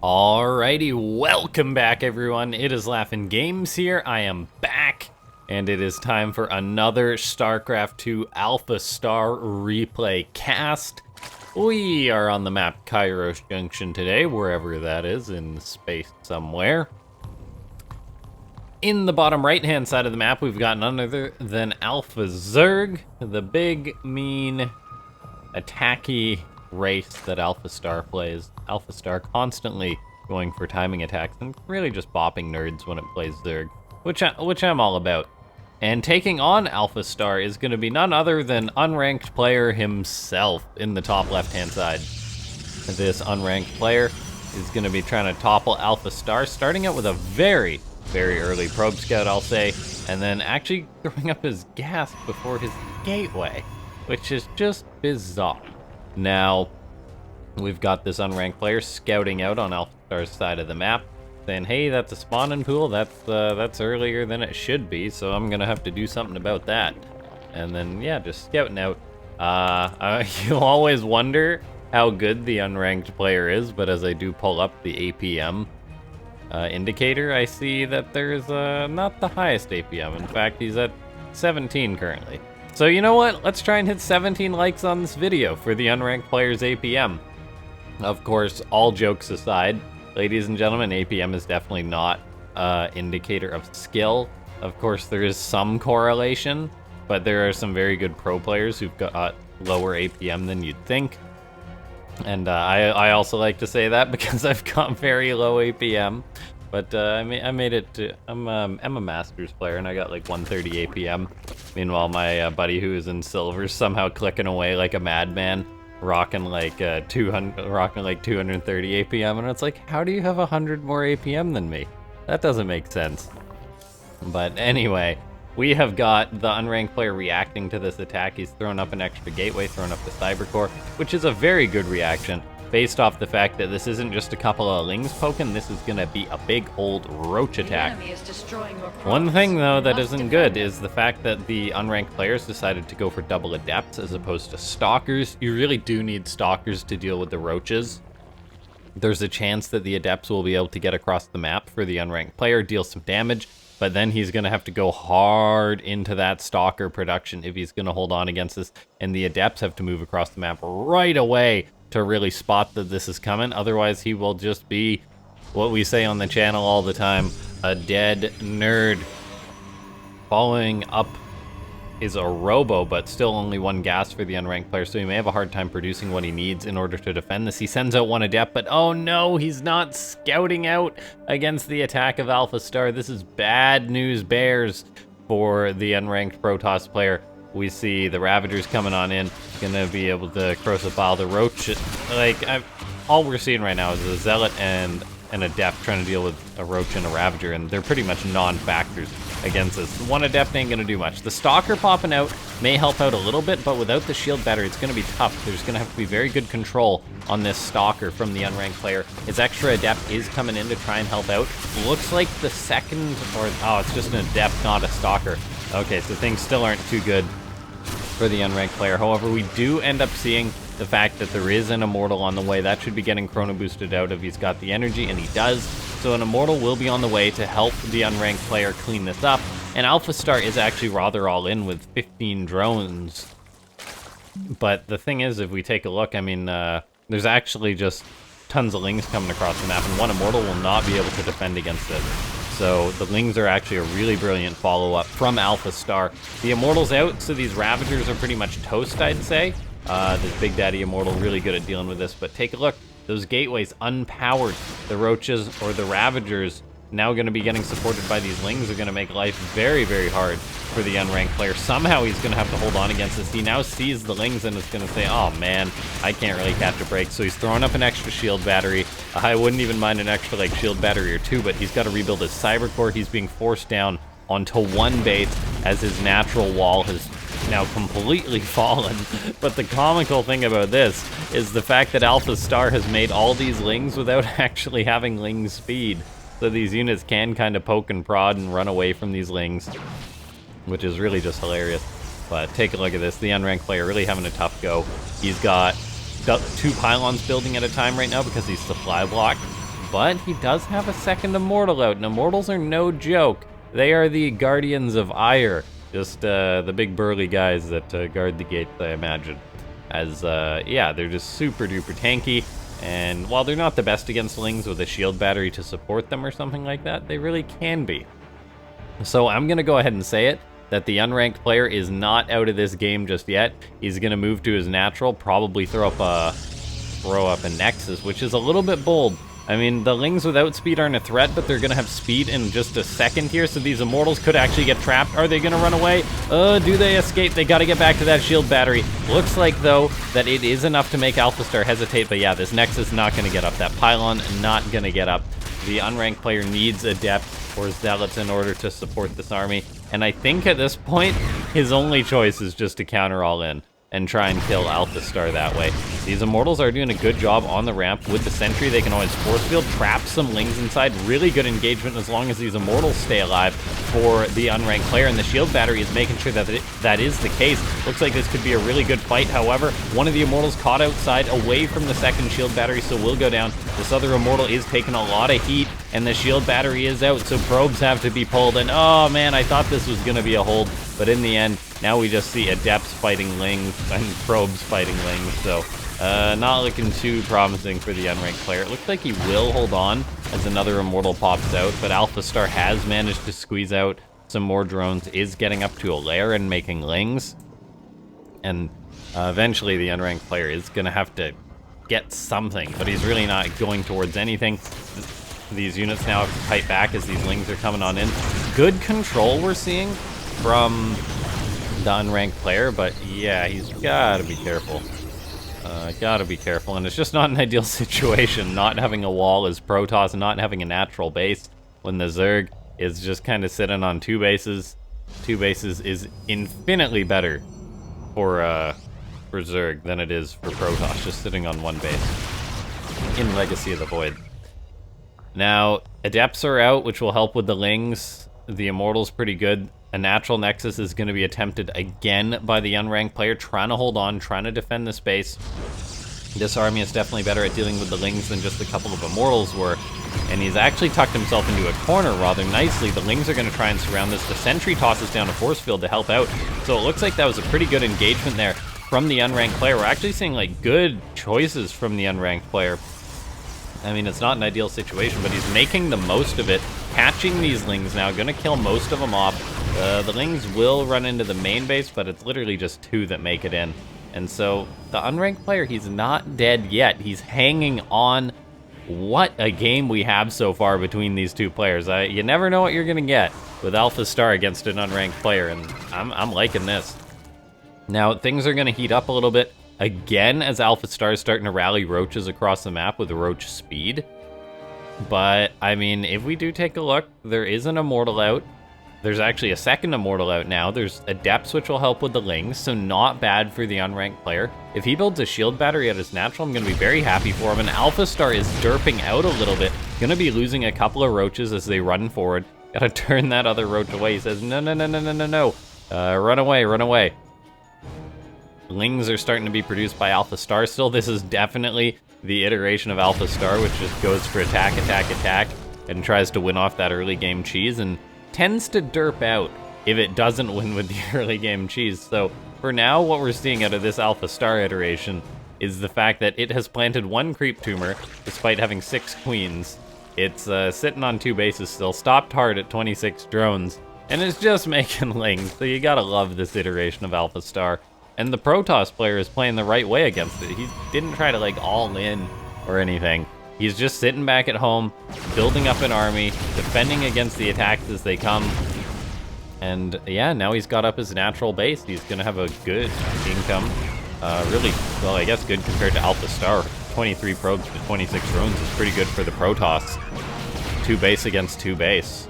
Alrighty, welcome back everyone. It is LaughNgamez here. I am back, and it is time for another Starcraft 2 AlphaStar replay cast. We are on the map Kairos Junction today, wherever that is in space somewhere. In the bottom right-hand side of the map, we've got none other than Alpha Zerg, the big, mean, attacky race that AlphaStar plays. AlphaStar constantly going for timing attacks and really just bopping nerds when it plays Zerg, which I'm all about. And taking on AlphaStar is going to be none other than unranked player himself in the top left-hand side. This unranked player is going to be trying to topple AlphaStar, starting out with a very early probe scout, I'll say, and then actually throwing up his gas before his gateway, which is just bizarre. Now, we've got this unranked player scouting out on AlphaStar's side of the map, saying, hey, that's a spawning pool, that's earlier than it should be, so I'm gonna have to do something about that. And then, yeah, just scouting out. You always wonder how good the unranked player is, but as I do pull up the APM indicator, I see that there's not the highest APM. In fact, he's at 17 currently. So you know what? Let's try and hit 17 likes on this video for the unranked player's APM. Of course, all jokes aside, ladies and gentlemen, APM is definitely not an indicator of skill. Of course, there is some correlation, but there are some very good pro players who've got lower APM than you'd think. And I also like to say that because I've got very low APM. But I made it to, I'm a Masters player and I got like 130 APM. Meanwhile, my buddy who is in silver somehow clicking away like a madman, rocking like 230 APM, and it's like, how do you have 100 more APM than me? That doesn't make sense. But anyway, we have got the unranked player reacting to this attack. He's thrown up an extra gateway, thrown up the cyber core, which is a very good reaction, based off the fact that this isn't just a couple of lings poking, this is gonna be a big old roach attack. One thing though that isn't good is the fact that the unranked players decided to go for double adepts as opposed to stalkers. You really do need stalkers to deal with the roaches. There's a chance that the adepts will be able to get across the map for the unranked player, deal some damage, but then he's gonna have to go hard into that stalker production if he's gonna hold on against this, and the adepts have to move across the map right away to really spot that this is coming. Otherwise, he will just be what we say on the channel all the time, a dead nerd. Following up is a robo, but still only one gas for the unranked player, so he may have a hard time producing what he needs in order to defend this. He sends out one adept, but oh no, he's not scouting out against the attack of AlphaStar. This is bad news bears for the unranked Protoss player. We see the Ravagers coming on in, gonna be able to Crucifile the Roach. Like, all we're seeing right now is a Zealot and an Adept trying to deal with a Roach and a Ravager, and they're pretty much non-factors against this. One Adept ain't gonna do much. The Stalker popping out may help out a little bit, but without the shield battery, it's gonna be tough. There's gonna have to be very good control on this Stalker from the unranked player. His extra Adept is coming in to try and help out. Looks like the second, or, oh, it's just an Adept, not a Stalker. Okay, so things still aren't too good for the unranked player. However, we do end up seeing the fact that there is an Immortal on the way. That should be getting chrono boosted out if he's got the energy, and he does. So an Immortal will be on the way to help the unranked player clean this up. And AlphaStar is actually rather all in with 15 drones. But the thing is, if we take a look, I mean, there's actually just tons of lings coming across the map, and one Immortal will not be able to defend against it. So the lings are actually a really brilliant follow-up from AlphaStar. The Immortal's out, so these Ravagers are pretty much toast, I'd say. This Big Daddy Immortal really good at dealing with this, but take a look. Those gateways unpowered. The Roaches or the Ravagers now going to be getting supported by these lings are going to make life very hard for the unranked player. Somehow he's going to have to hold on against this. He now sees the lings and is going to say, oh man, I can't really catch a break. So he's throwing up an extra shield battery. I wouldn't even mind an extra like shield battery or two, but he's got to rebuild his cyber core. He's being forced down onto one base as his natural wall has now completely fallen. But the comical thing about this is the fact that AlphaStar has made all these lings without actually having ling speed. So these units can kind of poke and prod and run away from these lings, which is really just hilarious. But take a look at this. The unranked player really having a tough go. He's got 2 pylons building at a time right now because he's supply blocked. but he does have a second Immortal out, and Immortals are no joke. They are the Guardians of Ire, just the big burly guys that guard the gates, I imagine. As, yeah, they're just super duper tanky, and while they're not the best against Lings with a shield battery to support them or something like that, they really can be. So I'm gonna go ahead and say it, that the unranked player is not out of this game just yet. He's gonna move to his natural, probably throw up a Nexus, which is a little bit bold. I mean, the Lings without speed aren't a threat, but they're gonna have speed in just a second here, so these Immortals could actually get trapped. Are they gonna run away? Do they escape? They gotta get back to that shield battery. Looks like, though, that it is enough to make AlphaStar hesitate, but yeah, this Nexus not gonna get up. That Pylon not gonna get up. The unranked player needs Adept or Zealots in order to support this army, and I think at this point, his only choice is just to counter all in and try and kill AlphaStar that way. These Immortals are doing a good job on the ramp. With the Sentry, they can always force field, trap some Lings inside. Really good engagement as long as these Immortals stay alive for the unranked player, and the shield battery is making sure that that is the case. Looks like this could be a really good fight. However, one of the Immortals caught outside away from the second shield battery, so will go down. This other Immortal is taking a lot of heat, and the shield battery is out, so probes have to be pulled, and oh man, I thought this was gonna be a hold, but in the end, now we just see Adepts fighting Lings and probes fighting Lings, so not looking too promising for the unranked player. It looks like he will hold on as another Immortal pops out, but AlphaStar has managed to squeeze out some more drones, is getting up to a lair and making Lings, and eventually the unranked player is gonna have to get something, but he's really not going towards anything. These units now have to fight back as these Lings are coming on in. Good control we're seeing from the unranked player, but yeah, he's gotta be careful. Gotta be careful, and it's just not an ideal situation, not having a wall as Protoss, not having a natural base when the Zerg is just kind of sitting on two bases. Two bases is infinitely better for Zerg than it is for Protoss, just sitting on one base in Legacy of the Void. Now, Adepts are out, which will help with the Lings. The Immortal's pretty good. A natural Nexus is going to be attempted again by the unranked player, trying to hold on, trying to defend the space. This army is definitely better at dealing with the Lings than just a couple of Immortals were, and he's actually tucked himself into a corner rather nicely. The Lings are going to try and surround this. The Sentry tosses down a force field to help out, so it looks like that was a pretty good engagement there from the unranked player. We're actually seeing like good choices from the unranked player. I mean, it's not an ideal situation, but he's making the most of it. Catching these Lings now, gonna kill most of them off. The Lings will run into the main base, but it's literally just two that make it in. And so, the unranked player, he's not dead yet. He's hanging on. What a game we have so far between these two players. You never know what you're gonna get with AlphaStar against an unranked player, and I'm liking this. Now, things are gonna heat up a little bit. Again, as AlphaStar is starting to rally roaches across the map with roach speed. But, I mean, if we do take a look, there is an Immortal out. There's actually a second Immortal out now. There's Adepts, which will help with the Lings, so not bad for the unranked player. If he builds a shield battery at his natural, I'm going to be very happy for him. And AlphaStar is derping out a little bit. Going to be losing a couple of roaches as they run forward. Got to turn that other roach away. He says, no, no, no, no, no, no, no. Run away, run away. Lings are starting to be produced by AlphaStar still. This is definitely the iteration of AlphaStar, which just goes for attack, attack, attack, and tries to win off that early game cheese, and tends to derp out if it doesn't win with the early game cheese. So for now, what we're seeing out of this AlphaStar iteration is the fact that it has planted one creep tumor, despite having 6 queens. It's sitting on 2 bases still, stopped hard at 26 drones, and it's just making Lings, so you gotta love this iteration of AlphaStar. And the Protoss player is playing the right way against it. He didn't try to like all in or anything. He's just sitting back at home, building up an army, defending against the attacks as they come. And yeah, now he's got up his natural base. He's gonna have a good income. Really, well, I guess good compared to AlphaStar. 23 probes to 26 drones is pretty good for the Protoss. 2 base against 2 base.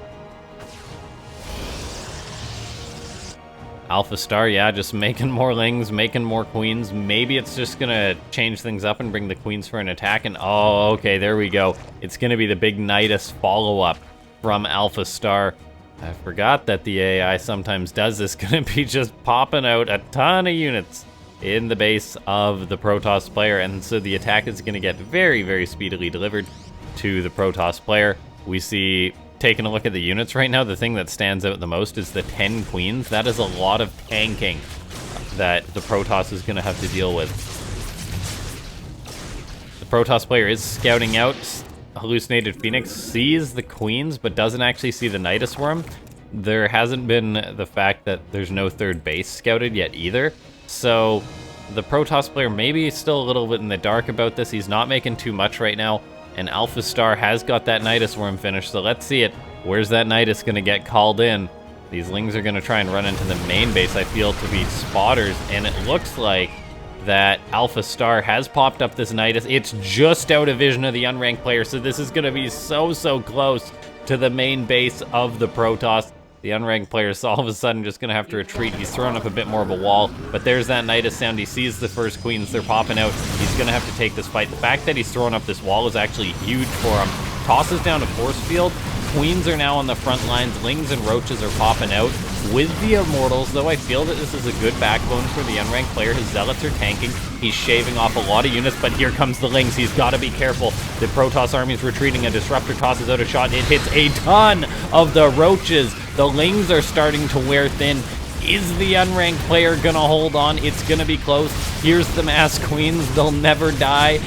AlphaStar, yeah, just making more Lings, making more queens. Maybe it's just gonna change things up and bring the queens for an attack, and oh, okay, there we go. It's gonna be the big Nidus follow-up from AlphaStar. I forgot that the AI sometimes does this. Gonna be just popping out a ton of units in the base of the Protoss player, and so the attack is gonna get very, very speedily delivered. to the Protoss player. We see, taking a look at the units right now, the thing that stands out the most is the 10 queens. That is a lot of tanking that the Protoss is going to have to deal with. The Protoss player is scouting out. Hallucinated Phoenix sees the queens, but doesn't actually see the Nidus Worm. There hasn't been the fact that there's no third base scouted yet either. So the Protoss player maybe is still a little bit in the dark about this. He's not making too much right now. And AlphaStar has got that Nidus Worm finished, so let's see it. Where's that Nidus going to get called in? These Lings are going to try and run into the main base, I feel, to be spotters, and it looks like that AlphaStar has popped up this Nidus. It's just out of vision of the unranked player, so this is going to be so close to the main base of the Protoss. The unranked player is all of a sudden just going to have to retreat. He's thrown up a bit more of a wall, but there's that Nidus sound. He sees the first queens. They're popping out. He's going to have to take this fight. The fact that he's thrown up this wall is actually huge for him. Tosses down a force field. Queens are now on the front lines. Lings and Roaches are popping out. With the Immortals, though, I feel that this is a good backbone for the unranked player. His Zealots are tanking. He's shaving off a lot of units, but here comes the Lings. He's got to be careful. The Protoss army is retreating. A Disruptor tosses out a shot. It hits a ton of the Roaches. The Lings are starting to wear thin. Is the unranked player gonna hold on? It's gonna be close. Here's the Mass Queens. They'll never die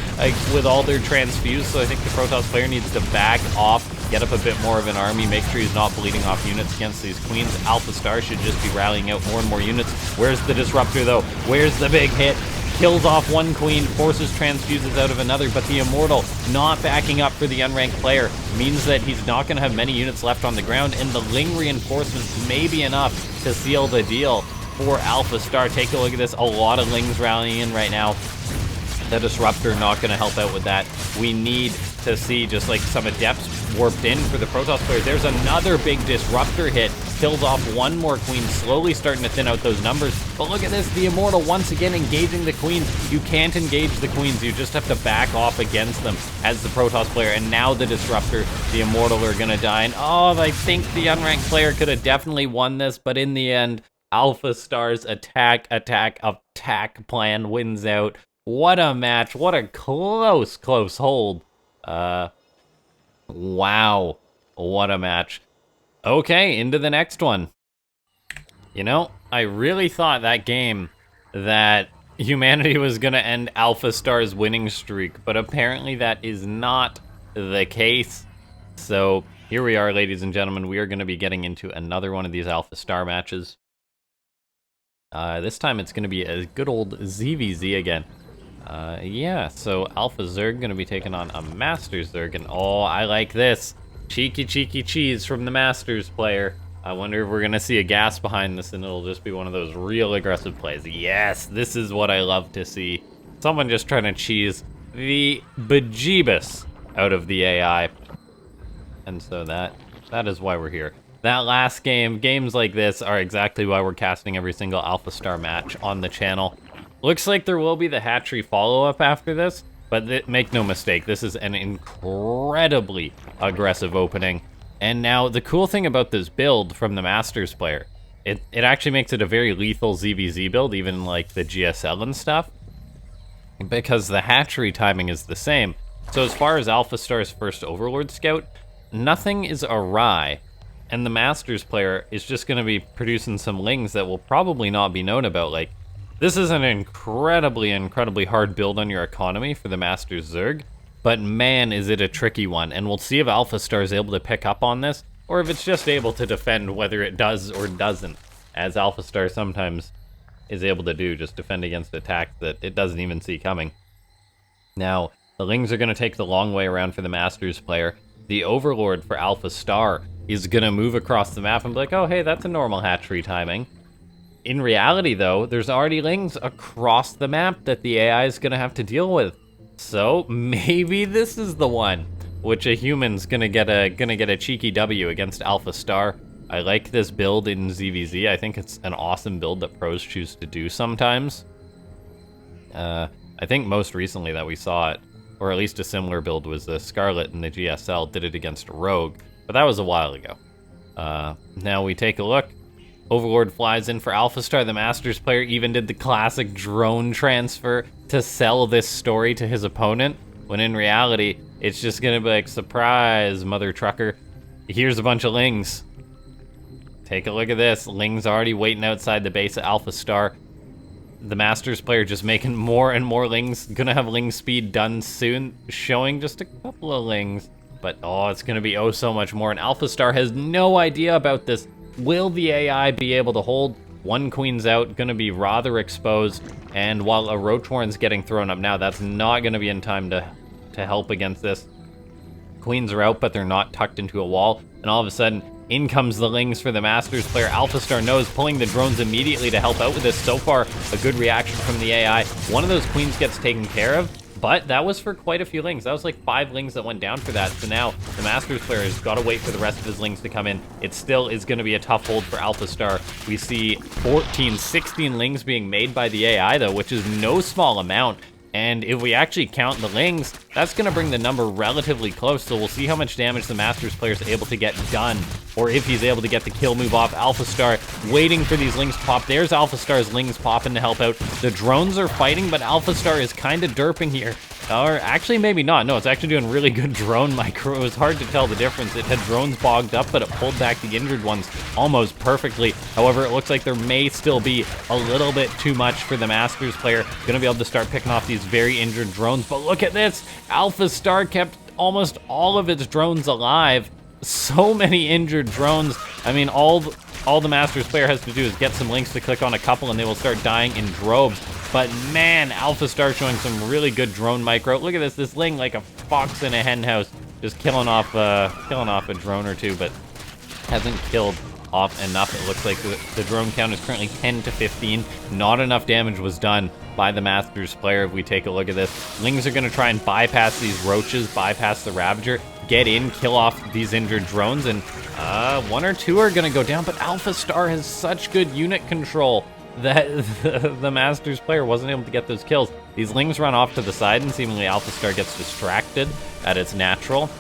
with all their transfuse, so I think the Protoss player needs to back off, get up a bit more of an army, make sure he's not bleeding off units against these queens. AlphaStar should just be rallying out more and more units. Where's the Disruptor, though? Where's the big hit? Kills off one queen, forces transfuses out of another, but the Immortal not backing up for the unranked player means that he's not going to have many units left on the ground, and the Ling reinforcements may be enough to seal the deal for AlphaStar. Take a look at this, a lot of Lings rallying in right now. The Disruptor not going to help out with that. We need to see just like some Adepts warped in for the Protoss player. There's another big Disruptor hit. Kills off one more queen, slowly starting to thin out those numbers. But look at this, the Immortal once again engaging the queens. You can't engage the queens, you just have to back off against them as the Protoss player. And now the Disruptor, the Immortal are gonna die. And oh, I think the unranked player could have definitely won this, but in the end, AlphaStar's attack plan wins out. What a match, what a close hold. Wow, what a match. Okay, into the next one. You know, I really thought that game that humanity was going to end AlphaStar's winning streak, but apparently that is not the case. So here we are, ladies and gentlemen. We are going to be getting into another one of these AlphaStar matches. This time it's going to be a good old ZVZ again. Yeah, so Alpha Zerg going to be taking on a Master Zerg, and oh, I like this. Cheeky cheese from the Masters player. I wonder if we're going to see a gas behind this and it'll just be one of those real aggressive plays. Yes, this is what I love to see. Someone just trying to cheese the bejeebus out of the AI. And so that is why we're here. That last game, games like this are exactly why we're casting every single AlphaStar match on the channel. Looks like there will be the hatchery follow-up after this, but make no mistake, this is an incredibly aggressive opening. And now, the cool thing about this build from the Masters player, it actually makes it a very lethal ZVZ build, even like the GSL and stuff, because the hatchery timing is the same. So as far as AlphaStar's first Overlord Scout, nothing is awry, and the Masters player is just going to be producing some Lings that will probably not be known about. Like, this is an incredibly hard build on your economy for the Masters Zerg, but man, is it a tricky one, and we'll see if AlphaStar is able to pick up on this, or if it's just able to defend whether it does or doesn't, as AlphaStar sometimes is able to do, just defend against attacks that it doesn't even see coming. Now, the Lings are going to take the long way around for the Masters player. The Overlord for AlphaStar is going to move across the map and be like, oh hey, that's a normal hatchery timing. In reality, though, there's already Lings across the map that the AI is going to have to deal with. So maybe this is the one, which a human's gonna get a cheeky W against AlphaStar. I like this build in ZVZ. I think it's an awesome build that pros choose to do sometimes. I think most recently that we saw it, or at least a similar build, was the Scarlet in the GSL. Did it against Rogue, but that was a while ago. Now we take a look. Overlord flies in for AlphaStar. The Masters player even did the classic drone transfer to sell this story to his opponent, when in reality, It's just gonna be like, surprise, mother trucker. Here's a bunch of lings. Take a look at this. Ling's already waiting outside the base at AlphaStar. The Masters player just making more and more lings. Gonna have ling speed done soon, showing just a couple of lings. But oh, it's gonna be oh so much more. And AlphaStar has no idea about this. Will the AI be able to hold? One queen's out, gonna be rather exposed. And while a Roach Warren's getting thrown up now, that's not gonna be in time to help against this. Queens are out, but they're not tucked into a wall. And all of a sudden, in comes the lings for the Masters player. AlphaStar knows, pulling the drones immediately to help out with this. So far, a good reaction from the AI. One of those queens gets taken care of, but that was for quite a few lings. That was like 5 lings that went down for that. So now the Masters player has got to wait for the rest of his lings to come in. It still is going to be a tough hold for AlphaStar. We see 14, 16 lings being made by the AI though, which is no small amount. And if we actually count the lings, that's going to bring the number relatively close. So we'll see how much damage the Masters player is able to get done, or if he's able to get the kill move off. AlphaStar waiting for these lings to pop. There's AlphaStar's lings popping to help out. The drones are fighting, but AlphaStar is kind of derping here. Or actually, maybe not. No, it's actually doing really good drone micro. It was hard to tell the difference. It had drones bogged up, but it pulled back the injured ones almost perfectly. However, it looks like there may still be a little bit too much for the Masters player. Gonna be able to start picking off these very injured drones. But look at this. AlphaStar kept almost all of its drones alive. So many injured drones. I mean, all the Masters player has to do is get some links to click on a couple and they will start dying in droves. But man, AlphaStar showing some really good drone micro. Look at this ling like a fox in a hen house, just killing off a drone or two, but hasn't killed off enough. It looks like the drone count is currently 10 to 15. Not enough damage was done by the Masters player. If we take a look at this, lings are going to try and bypass these roaches, bypass the Ravager, get in, kill off these injured drones, and 1 or 2 are going to go down. But AlphaStar has such good unit control that the Masters player wasn't able to get those kills. These lings run off to the side, and seemingly AlphaStar gets distracted at its natural.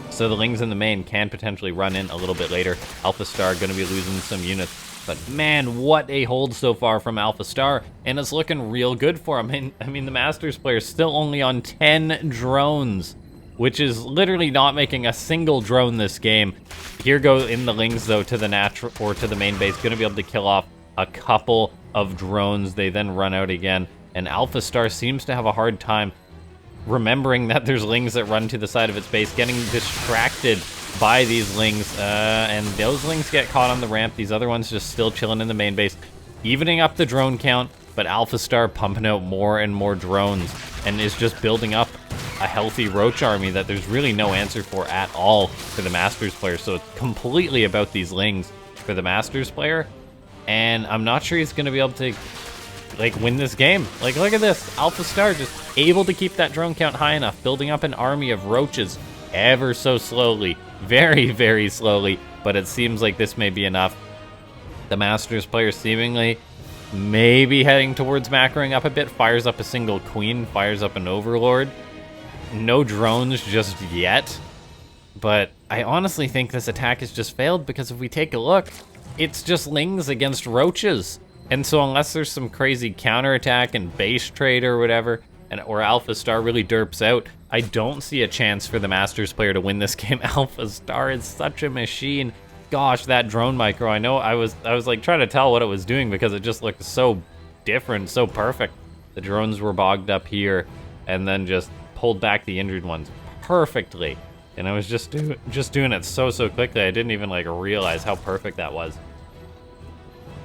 So the lings in the main can potentially run in a little bit later. AlphaStar going to be losing some units. But man, what a hold so far from AlphaStar, and it's looking real good for him. I mean, the Masters player is still only on 10 drones, which is literally not making a single drone this game. Here go in the lings though to the natural or to the main base, going to be able to kill off a couple of drones. They then run out again, and AlphaStar seems to have a hard time remembering that there's lings that run to the side of its base, getting distracted by these lings, and those lings get caught on the ramp. These other ones just still chilling in the main base, evening up the drone count, but AlphaStar pumping out more and more drones and is just building up a healthy roach army that there's really no answer for at all for the Masters player. So it's completely about these lings for the Masters player, and I'm not sure he's going to be able to like win this game. Like, look at this. AlphaStar just able to keep that drone count high enough, building up an army of roaches ever so slowly, very, very slowly, but it seems like this may be enough. The Masters player seemingly maybe heading towards macroing up a bit, fires up a single queen, fires up an overlord. No drones just yet, but I honestly think this attack has just failed, because if we take a look, it's just lings against roaches. And so unless there's some crazy counterattack and base trade or whatever, or AlphaStar really derps out, I don't see a chance for the Masters player to win this game. AlphaStar is such a machine. Gosh, that drone micro, I know I was like trying to tell what it was doing because it just looked so different, so perfect. The drones were bogged up here and then just pulled back the injured ones perfectly. And I was just doing it so quickly, I didn't even like realize how perfect that was.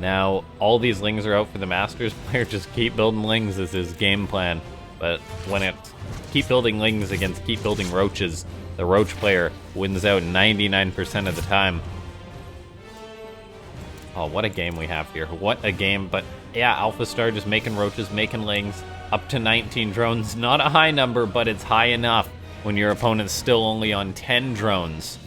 Now, all these lings are out for the Masters player. Just keep building lings is his game plan. But when it's keep building lings against keep building roaches, the roach player wins out 99% of the time. Oh, what a game we have here. What a game. But yeah, AlphaStar just making roaches, making lings. Up to 19 drones. Not a high number, but it's high enough when your opponent's still only on 10 drones.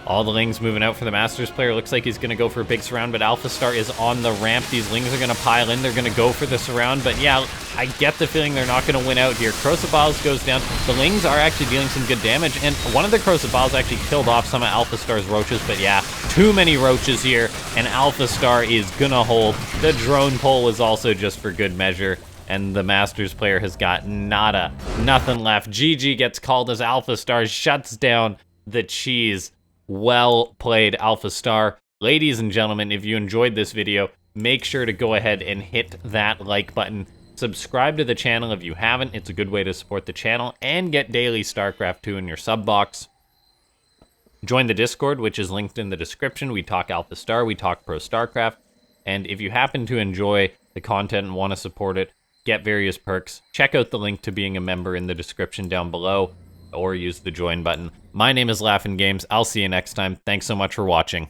All the lings moving out for the Masters player. Looks like he's going to go for a big surround, but AlphaStar is on the ramp. These lings are going to pile in. They're going to go for the surround, but yeah, I get the feeling they're not going to win out here. Crocodiles goes down. The lings are actually dealing some good damage, and one of the Crocodiles actually killed off some of AlphaStar's roaches, but yeah, too many roaches here, and AlphaStar is going to hold. The drone pull was also just for good measure, and the Masters player has got nothing left. GG gets called as AlphaStar's, shuts down the cheese. Well played, AlphaStar. Ladies and gentlemen, if you enjoyed this video, make sure to go ahead and hit that like button. Subscribe to the channel if you haven't. It's a good way to support the channel and get daily StarCraft 2 in your sub box. Join the Discord, which is linked in the description. We talk AlphaStar, we talk Pro StarCraft. And if you happen to enjoy the content and want to support it, get various perks, check out the link to being a member in the description down below, or use the join button. My name is LaughNgamez. I'll see you next time. Thanks so much for watching.